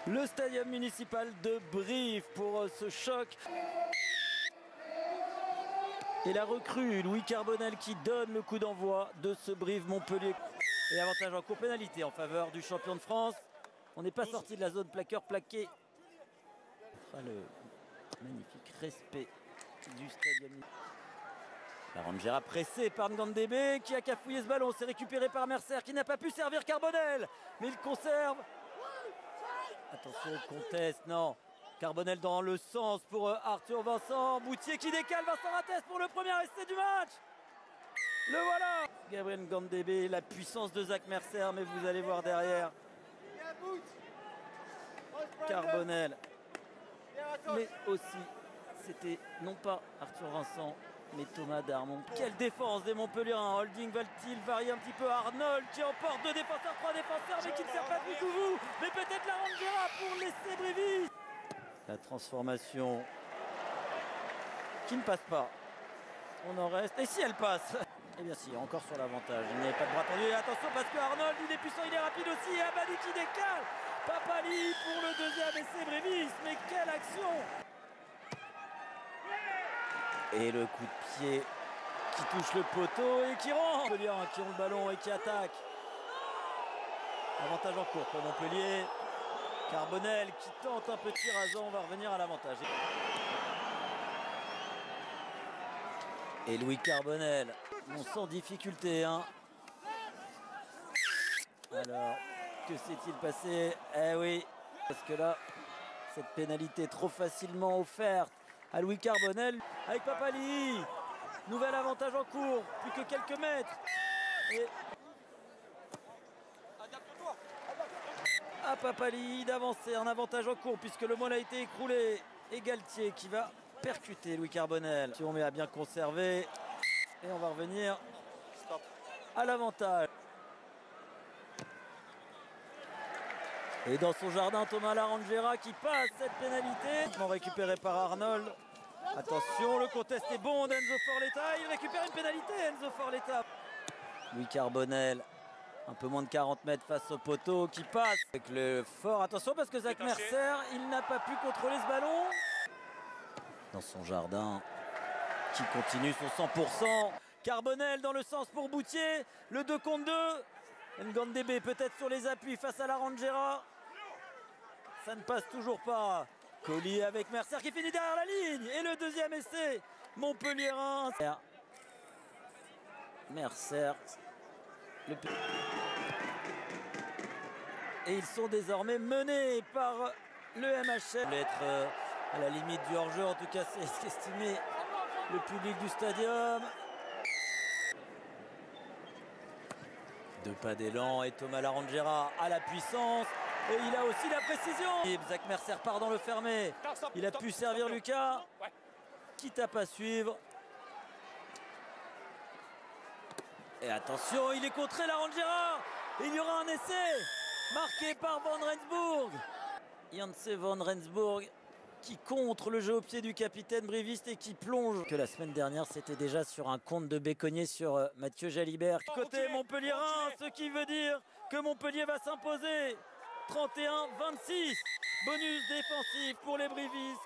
Le stadium municipal de Brive pour ce choc. Et la recrue, Louis Carbonel, qui donne le coup d'envoi de ce Brive-Montpellier. Et avantage en cours, pénalité en faveur du champion de France. On n'est pas sorti de la zone plaqueur plaqué. Le magnifique respect du stadium. La Rangera pressée par Ngandebe qui a cafouillé ce ballon. C'est récupéré par Mercer qui n'a pas pu servir Carbonel. Mais il conserve. Attention, conteste, non. Carbonel dans le sens pour Arthur Vincent. Boutier qui décale, Vincent Rattès pour le premier essai du match. Le voilà. Gabriel Ngandebe, la puissance de Zach Mercer, mais vous allez voir derrière. Carbonel. Mais aussi, c'était non pas Arthur Vincent, mais Thomas Darmon. Quelle défense des Montpelliérains. Holding va-t-il varier un petit peu? Arnold qui emporte 2 défenseurs, 3 défenseurs, mais qui ne sert pas du tout vous. Mais peut-être la Rangera pour laisser Brévis. La transformation qui ne passe pas. On en reste. Et si elle passe? Eh bien si, encore sur l'avantage. Il n'y avait pas de bras tendu. Et attention parce que Arnold, il est puissant, il est rapide aussi. Et Abadi qui décale. Papali pour le deuxième essai Brévis. Mais quelle action! Et le coup de pied qui touche le poteau et qui rentre. Montpellier qui ont le ballon et qui attaque. Avantage en cours pour Montpellier. Carbonel qui tente un petit rasant. On va revenir à l'avantage. Et Louis Carbonel, bon, sans difficulté. Hein. Alors, que s'est-il passé? Eh oui, parce que là, cette pénalité trop facilement offerte à Louis Carbonel avec Papali. Nouvel avantage en cours, plus que quelques mètres. Et à Papali d'avancer, un avantage en cours puisque le Mol a été écroulé. Et Galtier qui va percuter Louis Carbonel. Si on met à bien conserver. Et on va revenir à l'avantage. Et dans son jardin, Thomas Larangera qui passe cette pénalité. Récupéré par Arnold. Attention, le contest est bon d'Enzo Forletta. Il récupère une pénalité, Enzo Forletta. Louis Carbonel, un peu moins de 40 mètres face au poteau qui passe. Avec le fort, attention parce que Zach Mercer, il n'a pas pu contrôler ce ballon. Dans son jardin, qui continue son 100%. Carbonel dans le sens pour Boutier. Le 2 contre 2. Ngandebe peut-être sur les appuis face à la Rangera. Ça ne passe toujours pas. Collier avec Mercer qui finit derrière la ligne. Et le deuxième essai. Montpelliérain. Mercer. Et ils sont désormais menés par le MHL. Être à la limite du hors-jeu, en tout cas c'est ce qu'estimait le public du stadium. 2 pas d'élan et Thomas Larangera à la puissance. Et il a aussi la précision. Et Zach Mercer part dans le fermé. Il a pu servir Lucas. Quitte à pas suivre. Et attention, il est contré Larangera. Et il y aura un essai marqué par Van Rensburg. Janse Van Rensburg qui contre le jeu au pied du capitaine briviste et qui plonge. Que la semaine dernière, c'était déjà sur un compte de Béconnier sur Mathieu Jalibert. Côté Montpelliérain, ce qui veut dire que Montpellier va s'imposer 31-26. Bonus défensif pour les brivistes.